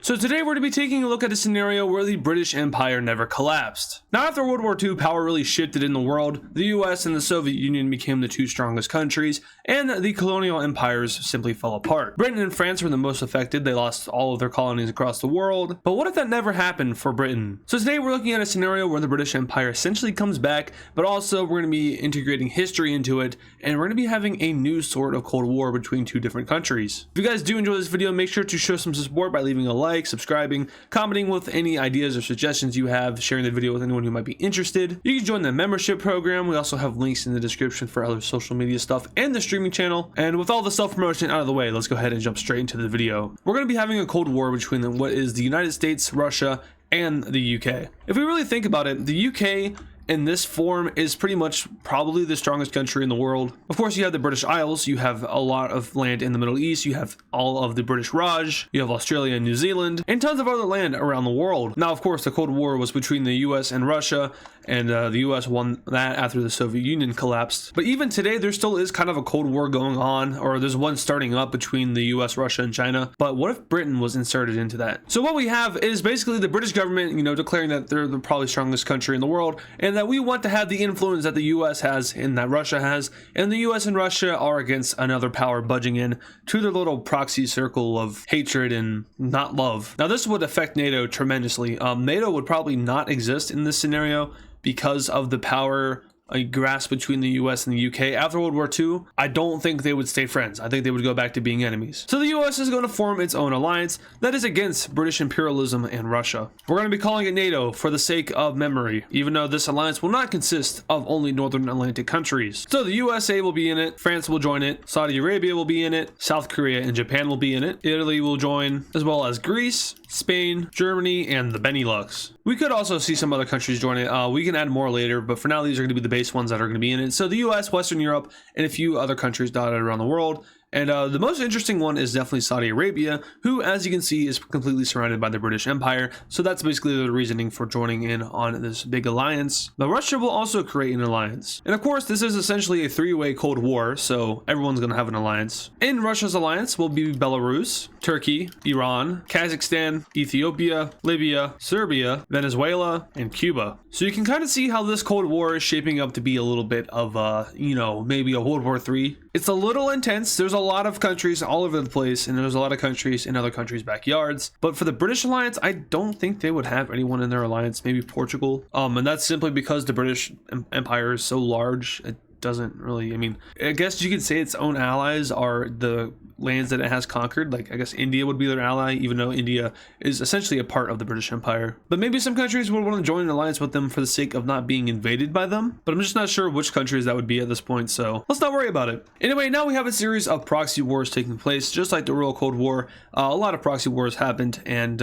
So today we're going to be taking a look at a scenario where the British Empire never collapsed. Now after World War II, power really shifted in the world. The US and the Soviet Union became the two strongest countries, and the colonial empires simply fell apart. Britain and France were the most affected. They lost all of their colonies across the world. But what if that never happened for Britain? So today we're looking at a scenario where the British Empire essentially comes back, but also we're going to be integrating history into it, and we're going to be having a new sort of Cold War between two different countries. If you guys do enjoy this video, make sure to show some support by leaving a like, subscribing, commenting with any ideas or suggestions you have, sharing the video with anyone who might be interested. You can join the membership program. We also have links in the description for other social media stuff and the streaming channel. And with all the self-promotion out of the way, let's go ahead and jump straight into the video. We're going to be having a Cold War between what is the United States, Russia, and the UK. If we really think about it, the UK in this form is pretty much probably the strongest country in the world. Of course, you have the British Isles, you have a lot of land in the Middle East, you have all of the British Raj, you have Australia and New Zealand, and tons of other land around the world. Now, of course, the Cold War was between the US and Russia, and the US won that after the Soviet Union collapsed. But even today, there still is kind of a Cold War going on, or there's one starting up between the US, Russia, and China. But what if Britain was inserted into that? So what we have is basically the British government, declaring that they're the probably strongest country in the world, and that we want to have the influence that the US has and that Russia has, and the US and Russia are against another power budging in to their little proxy circle of hatred and not love. Now this would affect NATO tremendously. NATO would probably not exist in this scenario because of the power grasp between the US and the UK. After World War II, I don't think they would stay friends. I think they would go back to being enemies. So the US is going to form its own alliance that is against British imperialism and Russia. We're going to be calling it NATO for the sake of memory, even though this alliance will not consist of only Northern Atlantic countries. So the USA will be in it, France will join it, Saudi Arabia will be in it, South Korea and Japan will be in it, Italy will join, as well as Greece, Spain, Germany, and the Benelux. We could also see some other countries join it. We can add more later, but for now, these are going to be the base ones that are going to be in it. So the US, Western Europe, and a few other countries dotted around the world. And the most interesting one is definitely Saudi Arabia, who, as you can see, is completely surrounded by the British Empire. So that's basically the reasoning for joining in on this big alliance. But Russia will also create an alliance. And of course, this is essentially a three-way Cold War, so everyone's going to have an alliance. In Russia's alliance will be Belarus, Turkey, Iran, Kazakhstan, Ethiopia, Libya, Serbia, Venezuela, and Cuba. So you can kind of see how this Cold War is shaping up to be a little bit of, maybe a World War III. It's a little intense. There's a lot of countries all over the place, and there's a lot of countries in other countries' backyards. But for the British alliance, I don't think they would have anyone in their alliance, maybe Portugal. And that's simply because the British Empire is so large. It doesn't really, I guess you could say its own allies are the lands that it has conquered. Like, I guess India would be their ally, even though India is essentially a part of the British Empire. But maybe some countries would want to join an alliance with them for the sake of not being invaded by them. But I'm just not sure which countries that would be at this point, so let's not worry about it. Anyway, now we have a series of proxy wars taking place, just like the Royal Cold War. A lot of proxy wars happened, and,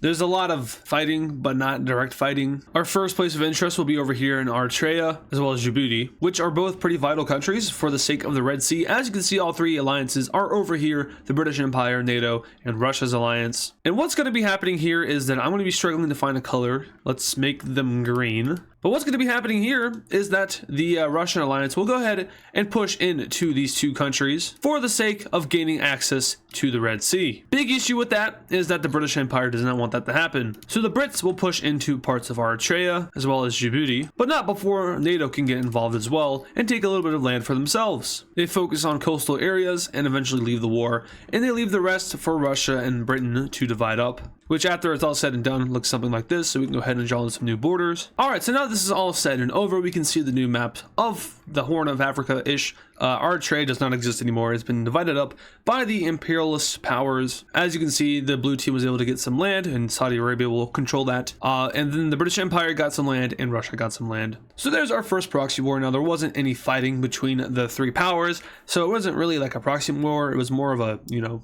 there's a lot of fighting, but not direct fighting. Our first place of interest will be over here in Eritrea, as well as Djibouti, which are both pretty vital countries for the sake of the Red Sea. As you can see, all three alliances are over here: the British Empire, NATO, and Russia's alliance. And what's going to be happening here is that I'm going to be struggling to find a color. Let's make them green. But what's going to be happening here is that the Russian alliance will go ahead and push into these two countries for the sake of gaining access to the Red Sea. Big issue with that is that the British Empire does not want that to happen. So the Brits will push into parts of Eritrea as well as Djibouti, but not before NATO can get involved as well and take a little bit of land for themselves. They focus on coastal areas and eventually leave the war, and they leave the rest for Russia and Britain to divide up, which after it's all said and done looks something like this. So we can go ahead and draw in some new borders. All right, so now this is all said and over, we can see the new map of the Horn of Africa-ish. Eritrea does not exist anymore. It's been divided up by the imperialist powers. As you can see, the blue team was able to get some land, and Saudi Arabia will control that. And then the British Empire got some land, and Russia got some land. So there's our first proxy war. Now, there wasn't any fighting between the three powers, so it wasn't really like a proxy war. It was more of a,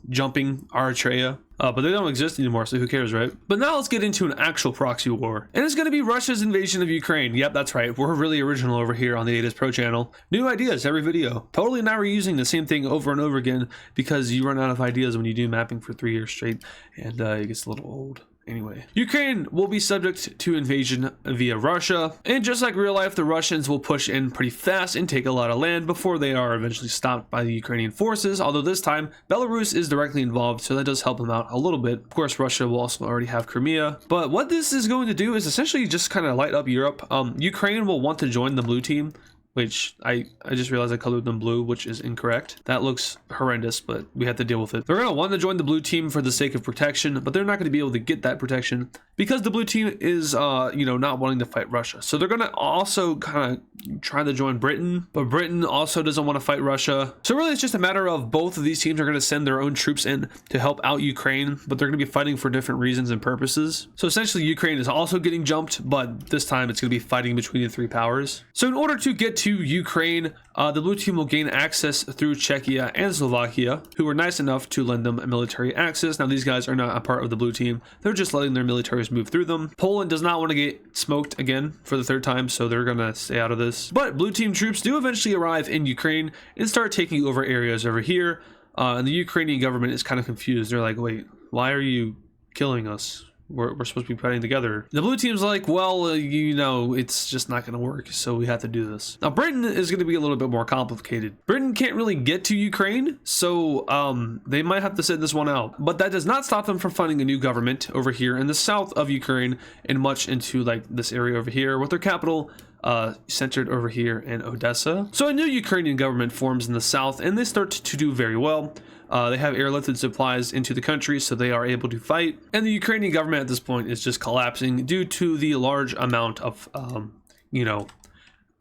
jumping Eritrea. But they don't exist anymore, so who cares, right? But now let's get into an actual proxy war. And it's going to be Russia's invasion of Ukraine. Yep, that's right. We're really original over here on the AdizzPro channel. New ideas every video. Totally not reusing the same thing over and over again, because you run out of ideas when you do mapping for 3 years straight, and it gets a little old. anyway. Ukraine will be subject to invasion via Russia, and just like real life, the Russians will push in pretty fast and take a lot of land before they are eventually stopped by the Ukrainian forces, although this time Belarus is directly involved, so that does help them out a little bit. Of course, Russia will also already have Crimea, but what this is going to do is essentially just kind of light up Europe. Ukraine will want to join the blue team, which I just realized I colored them blue, which is incorrect. That looks horrendous, but we have to deal with it. They're going to want to join the blue team for the sake of protection, but they're not going to be able to get that protection because the blue team is, not wanting to fight Russia. So they're going to also kind of try to join Britain, but Britain also doesn't want to fight Russia. So really, it's just a matter of both of these teams are going to send their own troops in to help out Ukraine, but they're going to be fighting for different reasons and purposes. So essentially, Ukraine is also getting jumped, but this time it's going to be fighting between the three powers. So in order to get to Ukraine, the blue team will gain access through Czechia and Slovakia, who were nice enough to lend them military access. Now these guys are not a part of the blue team, they're just letting their militaries move through them. Poland does not want to get smoked again for the third time, so they're gonna stay out of this. But blue team troops do eventually arrive in Ukraine and start taking over areas over here, and the Ukrainian government is kind of confused. They're like, wait, why are you killing us? We're supposed to be fighting together. The blue team's like, well, it's just not going to work, so we have to do this. Now, Britain is going to be a little bit more complicated. Britain can't really get to Ukraine, so they might have to sit this one out. But that does not stop them from funding a new government over here in the south of Ukraine and much into like this area over here with their capital centered over here in Odessa. So a new Ukrainian government forms in the south, and they start to do very well. They have airlifted supplies into the country, so they are able to fight. And the Ukrainian government at this point is just collapsing due to the large amount of,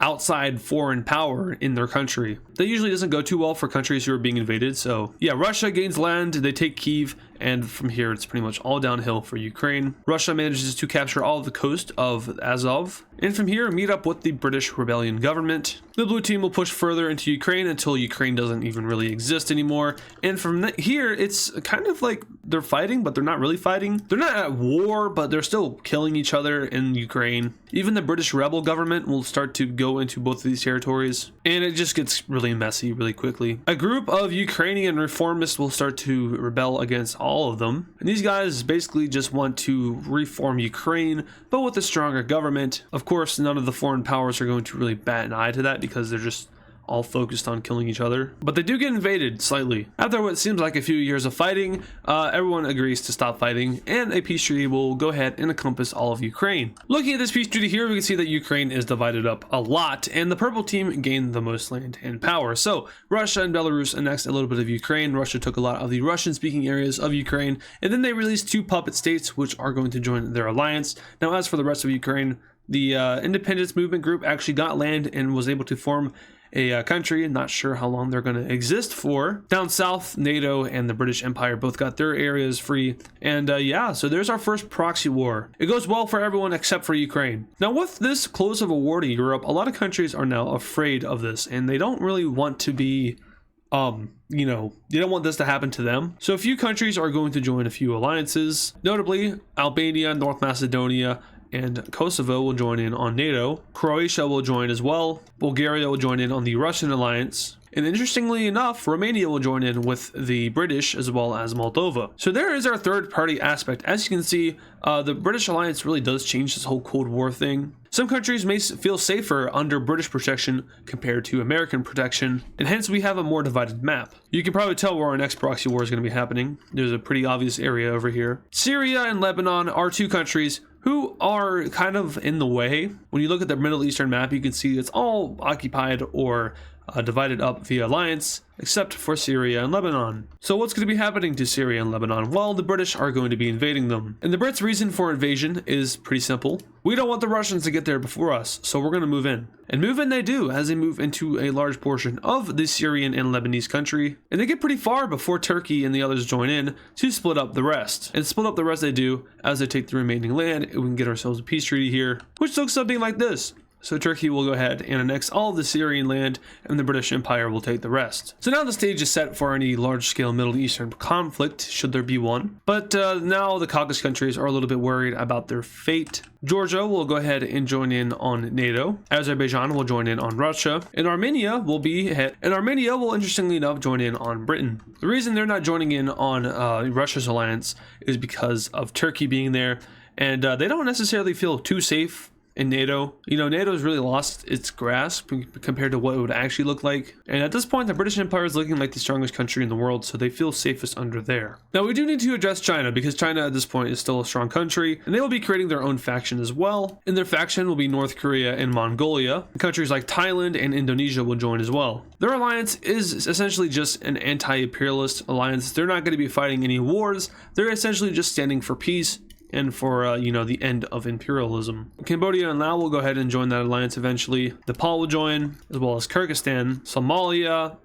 outside foreign power in their country. That usually doesn't go too well for countries who are being invaded. So yeah, Russia gains land, they take Kyiv, and from here it's pretty much all downhill for Ukraine. Russia manages to capture all of the coast of Azov, and from here meet up with the British rebellion government. The blue team will push further into Ukraine until Ukraine doesn't even really exist anymore, and from here it's kind of like they're fighting, but they're not really fighting. They're not at war, but they're still killing each other in Ukraine. Even the British rebel government will start to go into both of these territories, and it just gets really messy really quickly. A group of Ukrainian reformists will start to rebel against all of them, and these guys basically just want to reform Ukraine, but with a stronger government. Of course, none of the foreign powers are going to really bat an eye to that because they're just all focused on killing each other. But they do get invaded slightly. After what seems like a few years of fighting, everyone agrees to stop fighting, and a peace treaty will go ahead and encompass all of Ukraine. Looking at this peace treaty here, we can see that Ukraine is divided up a lot, and the purple team gained the most land and power. So Russia and Belarus annexed a little bit of Ukraine. Russia took a lot of the Russian-speaking areas of Ukraine, and then they released 2 puppet states, which are going to join their alliance. Now, as for the rest of Ukraine, the independence movement group actually got land and was able to form a country. Not sure how long they're going to exist for. Down south, NATO and the British Empire both got their areas free. And so there's our first proxy war. It goes well for everyone except for Ukraine. Now, with this close of a war to Europe, a lot of countries are now afraid of this, and they don't really want to be they don't want this to happen to them. So a few countries are going to join a few alliances. Notably, Albania, North Macedonia, and Kosovo will join in on NATO. Croatia will join as well. Bulgaria will join in on the Russian alliance. And interestingly enough, Romania will join in with the British as well as Moldova. So there is our third party aspect. As you can see, the British alliance really does change this whole Cold War thing. Some countries may feel safer under British protection compared to American protection, and hence we have a more divided map. You can probably tell where our next proxy war is going to be happening. There's a pretty obvious area over here. Syria and Lebanon are 2 countries who are kind of in the way. When you look at the Middle Eastern map, you can see it's all occupied or divided up via alliance, except for Syria and Lebanon. So what's going to be happening to Syria and Lebanon? Well, the British are going to be invading them. And the Brits' reason for invasion is pretty simple. We don't want the Russians to get there before us, so we're going to move in. And move in they do, as they move into a large portion of the Syrian and Lebanese country. And they get pretty far before Turkey and the others join in to split up the rest. And split up the rest they do as they take the remaining land, and we can get ourselves a peace treaty here, which looks something like this. So Turkey will go ahead and annex all of the Syrian land, and the British Empire will take the rest. So now the stage is set for any large-scale Middle Eastern conflict, should there be one. But now the Caucasus countries are a little bit worried about their fate. Georgia will go ahead and join in on NATO. Azerbaijan will join in on Russia, and Armenia will interestingly enough join in on Britain. The reason they're not joining in on Russia's alliance is because of Turkey being there, and they don't necessarily feel too safe in NATO. You know, NATO has really lost its grasp compared to what it would actually look like. And at this point, the British Empire is looking like the strongest country in the world, so they feel safest under there. Now, we do need to address China, because China at this point is still a strong country, and they will be creating their own faction as well. And their faction will be North Korea and Mongolia. Countries like Thailand and Indonesia will join as well. Their alliance is essentially just an anti-imperialist alliance. They're not going to be fighting any wars. They're essentially just standing for peace and for, the end of imperialism. Cambodia and Laos will go ahead and join that alliance eventually. Nepal will join, as well as Kyrgyzstan, Somalia,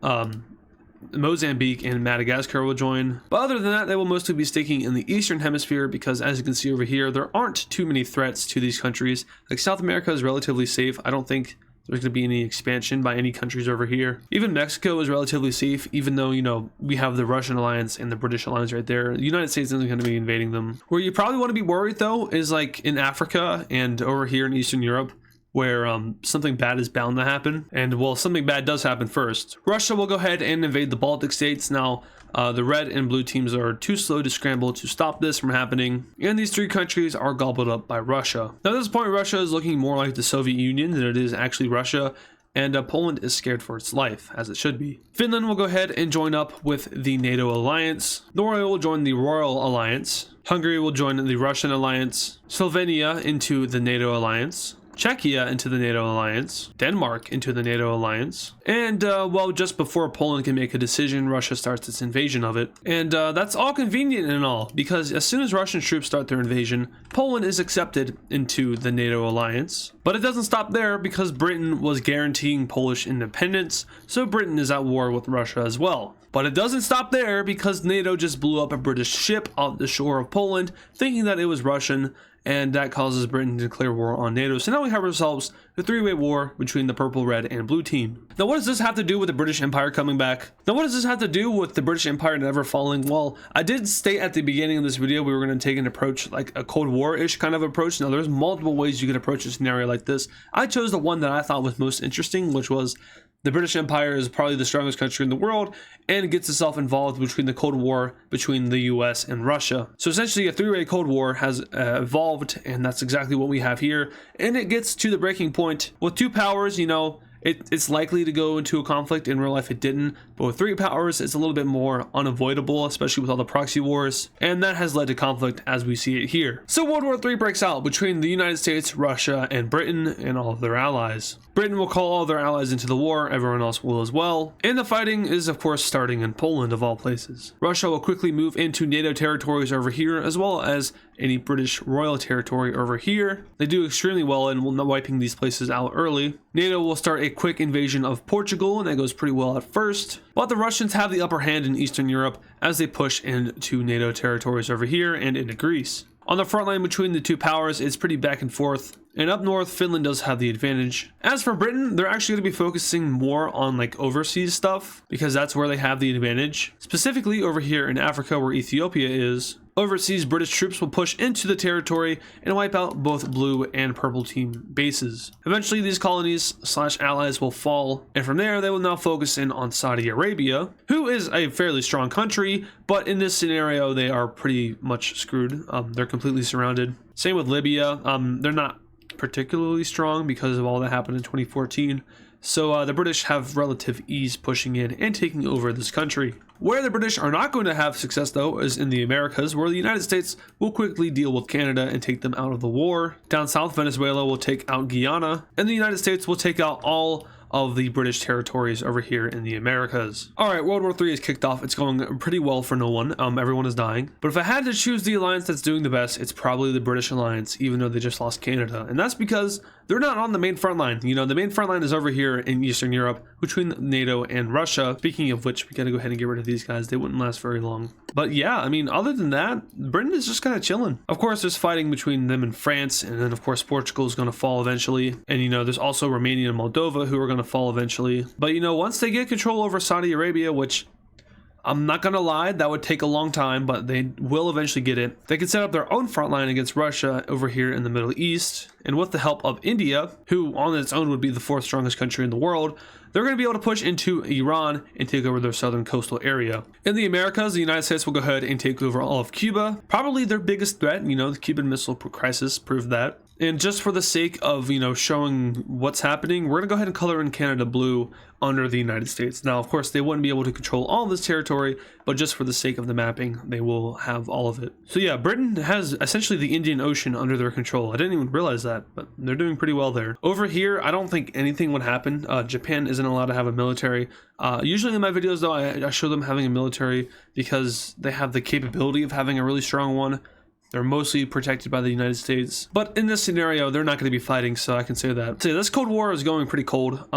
Mozambique, and Madagascar will join. But other than that, they will mostly be sticking in the Eastern Hemisphere, because as you can see over here, there aren't too many threats to these countries. Like South America is relatively safe. I don't think there's going to be any expansion by any countries over here. Even Mexico is relatively safe, even though, we have the Russian alliance and the British alliance right there. The United States isn't going to be invading them. Where you probably want to be worried, though, is like in Africa and over here in Eastern Europe, where something bad is bound to happen. And, well, something bad does happen first. Russia will go ahead and invade the Baltic states. Now, the red and blue teams are too slow to scramble to stop this from happening, and these three countries are gobbled up by Russia. Now, at this point, Russia is looking more like the Soviet Union than it is actually Russia, and Poland is scared for its life, as it should be. Finland will go ahead and join up with the NATO alliance. Norway will join the Royal Alliance. Hungary will join the Russian alliance. Slovenia into the NATO alliance. Czechia into the NATO alliance, Denmark into the NATO alliance, and just before Poland can make a decision, Russia starts its invasion of it. And that's all convenient and all, because as soon as Russian troops start their invasion, Poland is accepted into the NATO alliance. But it doesn't stop there, because Britain was guaranteeing Polish independence, so Britain is at war with Russia as well. But it doesn't stop there, because NATO just blew up a British ship off the shore of Poland, thinking that it was Russian, and that causes Britain to declare war on NATO. So now we have ourselves a three-way war between the purple, red, and blue team. Now, what does this have to do with the British Empire coming back? Now, what does this have to do with the British Empire never falling? Well, I did state at the beginning of this video we were going to take an approach, like a Cold War-ish kind of approach. Now, there's multiple ways you could approach a scenario like this. I chose the one that I thought was most interesting, which was the British Empire is probably the strongest country in the world and gets itself involved between the Cold War between the US and Russia. So essentially a three-way Cold War has evolved, and that's exactly what we have here. And it gets to the breaking point with two powers. It's likely to go into a conflict. In real life it didn't, but with three powers it's a little bit more unavoidable, especially with all the proxy wars, and that has led to conflict as we see it here. So World War III breaks out between the United States, Russia, and Britain and all of their allies. Britain will call all their allies into the war, everyone else will as well, and the fighting is of course starting in Poland of all places. Russia will quickly move into NATO territories over here, as well as any British royal territory over here. They do extremely well in wiping these places out early. NATO will start a quick invasion of Portugal, and that goes pretty well at first, but the Russians have the upper hand in Eastern Europe as they push into NATO territories over here and into Greece. On the front line between the two powers, it's pretty back and forth, and up north, Finland does have the advantage. As for Britain, they're actually going to be focusing more on like overseas stuff, because that's where they have the advantage. Specifically over here in Africa, where Ethiopia is, overseas British troops will push into the territory and wipe out both blue and purple team bases. Eventually these colonies / allies will fall, and from there they will now focus in on Saudi Arabia, who is a fairly strong country, but in this scenario they are pretty much screwed. They're completely surrounded. Same with Libya. They're not particularly strong because of all that happened in 2014. So the British have relative ease pushing in and taking over this country. Where the British are not going to have success, though, is in the Americas, where the United States will quickly deal with Canada and take them out of the war. Down south, Venezuela will take out Guyana, and the United States will take out all of the British territories over here in the Americas. Alright, World War III is kicked off. It's going pretty well for no one. Everyone is dying. But if I had to choose the alliance that's doing the best, it's probably the British alliance, even though they just lost Canada. And that's because they're not on the main front line. You know, the main front line is over here in Eastern Europe between NATO and Russia. Speaking of which, we got to go ahead and get rid of these guys. They wouldn't last very long. But yeah, I mean, other than that, Britain is just kind of chilling. Of course, there's fighting between them and France, and then of course Portugal is going to fall eventually. And you know, there's also Romania and Moldova who are going to fall eventually. But you know, once they get control over Saudi Arabia, which I'm not gonna lie, that would take a long time, but they will eventually get it. They can set up their own front line against Russia over here in the Middle East, and with the help of India, who on its own would be the 4th strongest country in the world, they're going to be able to push into Iran and take over their southern coastal area. In the Americas, the United States will go ahead and take over all of Cuba, probably their biggest threat. You know, the Cuban Missile Crisis proved that. And just for the sake of, you know, showing what's happening, we're going to go ahead and color in Canada blue under the United States. Now, of course, they wouldn't be able to control all of this territory, but just for the sake of the mapping, they will have all of it. So yeah, Britain has essentially the Indian Ocean under their control. I didn't even realize that, but they're doing pretty well there. Over here, I don't think anything would happen. Japan isn't allowed to have a military. Usually in my videos, though, I show them having a military because they have the capability of having a really strong one. They're mostly protected by the United States. But in this scenario, they're not going to be fighting, so I can say that. So yeah, this Cold War is going pretty cold.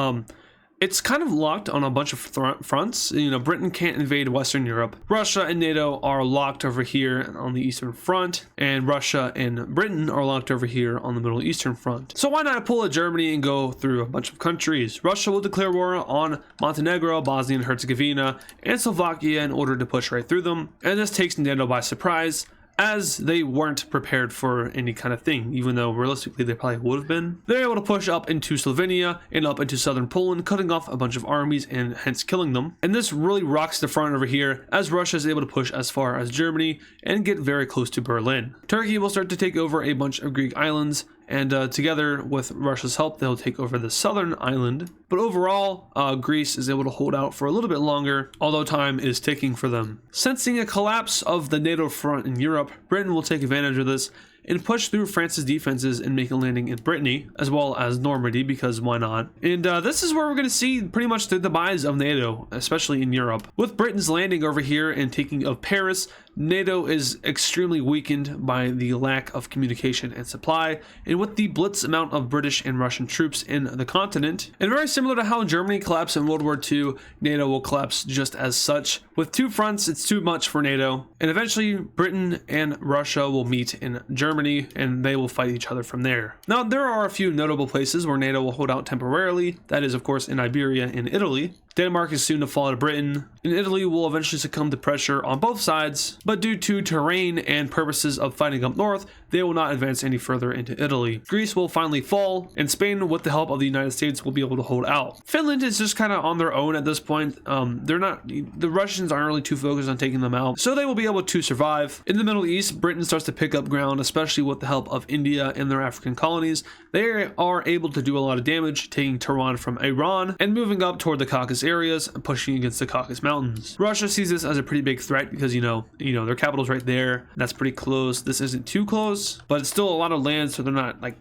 It's kind of locked on a bunch of fronts. You know, Britain can't invade Western Europe. Russia and NATO are locked over here on the Eastern Front, and Russia and Britain are locked over here on the Middle Eastern Front. So why not pull a Germany and go through a bunch of countries? Russia will declare war on Montenegro, Bosnia and Herzegovina, and Slovakia in order to push right through them, and this takes NATO by surprise, as they weren't prepared for any kind of thing, even though realistically they probably would have been. They're able to push up into Slovenia and up into southern Poland, cutting off a bunch of armies and hence killing them. And this really rocks the front over here, as Russia is able to push as far as Germany and get very close to Berlin. Turkey will start to take over a bunch of Greek islands, and together with Russia's help, they'll take over the southern island. But overall, Greece is able to hold out for a little bit longer, although time is ticking for them. Sensing a collapse of the NATO front in Europe, Britain will take advantage of this and push through France's defenses and make a landing in Brittany, as well as Normandy, because why not? And this is where we're going to see pretty much the demise of NATO, especially in Europe. With Britain's landing over here and taking of Paris, NATO is extremely weakened by the lack of communication and supply, and with the blitz amount of British and Russian troops in the continent. And very similar to how Germany collapsed in World War II, NATO will collapse just as such. With two fronts, it's too much for NATO, and eventually Britain and Russia will meet in Germany, and they will fight each other from there. Now, there are a few notable places where NATO will hold out temporarily. That is, of course, in Iberia and Italy. Denmark is soon to fall to Britain, and Italy will eventually succumb to pressure on both sides, but due to terrain and purposes of fighting up north, they will not advance any further into Italy. Greece will finally fall, and Spain, with the help of the United States, will be able to hold out. Finland is just kind of on their own at this point. The Russians aren't really too focused on taking them out, so they will be able to survive. In the Middle East, Britain starts to pick up ground, especially with the help of India and their African colonies. They are able to do a lot of damage, taking Tehran from Iran and moving up toward the Caucasus areas and pushing against the Caucasus Mountains. Russia sees this as a pretty big threat because, you know, their capital's right there. That's pretty close. This isn't too close, but it's still a lot of land, so they're not like,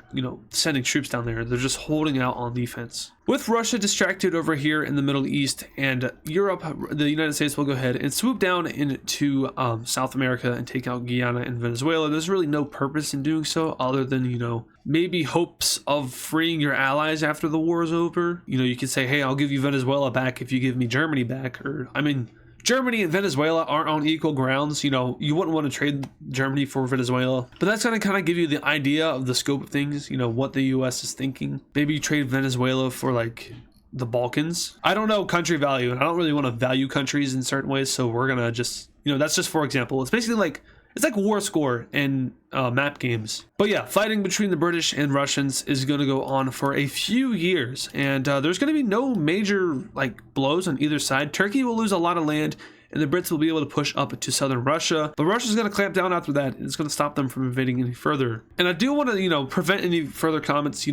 sending troops down there. They're just holding out on defense. With Russia distracted over here in the Middle East and Europe, the United States will go ahead and swoop down into South America and take out Guyana and Venezuela. There's really no purpose in doing so other than, maybe hopes of freeing your allies after the war is over. You could say, hey, I'll give you Venezuela back if you give me Germany back. Germany and Venezuela aren't on equal grounds. You wouldn't want to trade Germany for Venezuela. But that's going to kind of give you the idea of the scope of things, what the US is thinking. Maybe trade Venezuela for like the Balkans. I don't know country value, and I don't really want to value countries in certain ways. So we're going to just, that's just for example. It's basically like, it's like war score in map games. But yeah, fighting between the British and Russians is going to go on for a few years, and there's going to be no major blows on either side. Turkey will lose a lot of land, and the Brits will be able to push up to southern Russia, but Russia's going to clamp down after that, and it's going to stop them from invading any further. And I do want to prevent any further comments.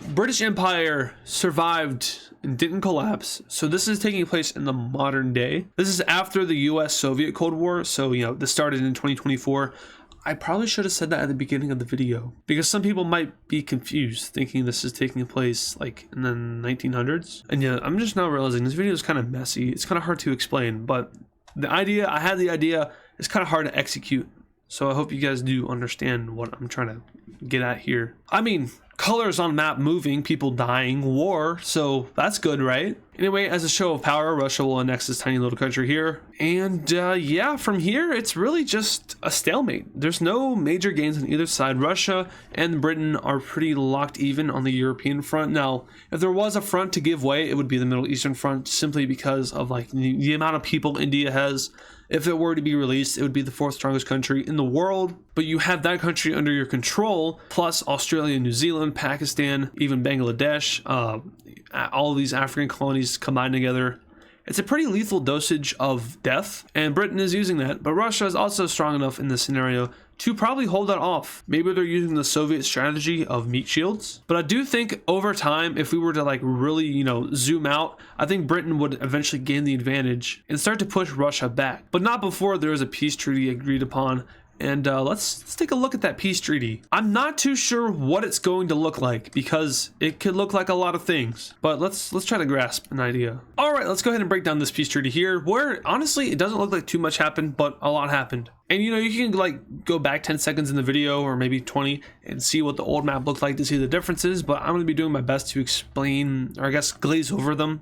British Empire survived and didn't collapse, so this is taking place in the modern day. This is after the US-Soviet Cold War, so this started in 2024. I probably should have said that at the beginning of the video, because some people might be confused thinking this is taking place in the 1900s. And yeah, I'm just now realizing this video is kind of messy. It's kind of hard to explain, but I had the idea, it's kind of hard to execute. So I hope you guys do understand what I'm trying to get at here. colors on map moving, people dying, war, so that's good, right? Anyway, as a show of power, Russia will annex this tiny little country here. And yeah, from here, it's really just a stalemate. There's no major gains on either side. Russia and Britain are pretty locked even on the European front. Now, if there was a front to give way, it would be the Middle Eastern front, simply because of like the amount of people India has. If it were to be released, it would be the 4th strongest country in the world. But you have that country under your control, plus Australia, New Zealand, Pakistan, even Bangladesh, all of these African colonies combined together. It's a pretty lethal dosage of death, and Britain is using that. But Russia is also strong enough in this scenario to probably hold that off. Maybe they're using the Soviet strategy of meat shields. But I do think over time, if we were to like really, zoom out, I think Britain would eventually gain the advantage and start to push Russia back. But not before there is a peace treaty agreed upon. And let's take a look at that peace treaty. I'm not too sure what it's going to look like, because it could look like a lot of things, but let's try to grasp an idea. All right, let's go ahead and break down this peace treaty here, where honestly it doesn't look like too much happened, but a lot happened. And you can like go back 10 seconds in the video, or maybe 20, and see what the old map looked like to see the differences, but I'm going to be doing my best to explain, or I guess glaze over them.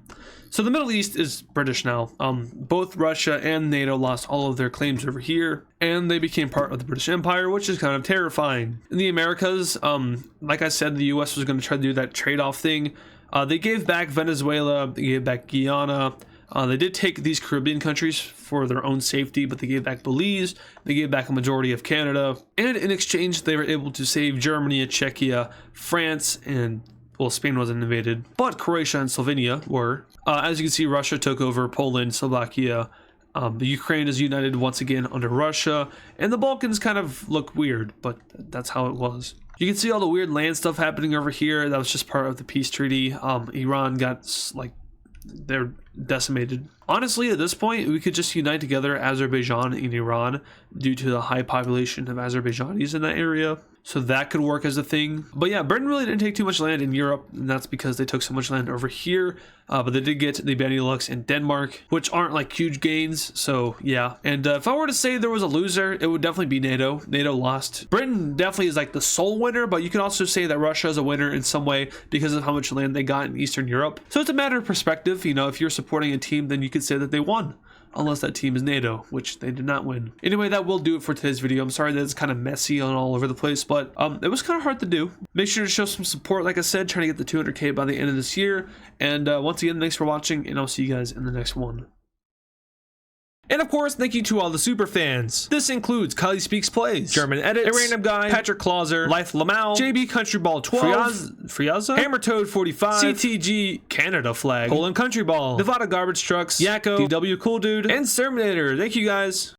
So the Middle East is British now. Both Russia and NATO lost all of their claims over here, and they became part of the British Empire, which is kind of terrifying. In the Americas, like I said, the US was going to try to do that trade-off thing. They gave back Venezuela, they gave back Guyana. They did take these Caribbean countries for their own safety, but they gave back Belize, they gave back a majority of Canada, and in exchange they were able to save Germany, Czechia, France, and well, Spain wasn't invaded, but Croatia and Slovenia were. As you can see, Russia took over Poland, Slovakia. The Ukraine is united once again under Russia, and the Balkans kind of look weird, but that's how it was. You can see all the weird land stuff happening over here. That was just part of the peace treaty. Iran got they're decimated. Honestly, at this point, we could just unite together Azerbaijan and Iran due to the high population of Azerbaijanis in that area. So that could work as a thing. But yeah, Britain really didn't take too much land in Europe, and that's because they took so much land over here. But they did get the Benelux and Denmark, which aren't like huge gains. So yeah. And if I were to say there was a loser, it would definitely be NATO. NATO lost. Britain definitely is like the sole winner, but you can also say that Russia is a winner in some way because of how much land they got in Eastern Europe. So it's a matter of perspective. If you're supporting a team, then you could say that they won. Unless that team is NATO, which they did not win. Anyway, that will do it for today's video. I'm sorry that it's kind of messy and all over the place, but it was kind of hard to do. Make sure to show some support, like I said, trying to get the 200K by the end of this year. And once again, thanks for watching, and I'll see you guys in the next one. And of course, thank you to all the super fans. This includes Kylie Speaks Plays, German Edits, A Random Guy, Patrick Clauser, Life Lamau, JB Countryball 12, Friaza, Hammertoad 45, CTG Canada Flag, Poland Country Ball, Nevada Garbage Trucks, Yakko, DW Cool Dude, and Terminator. Thank you guys.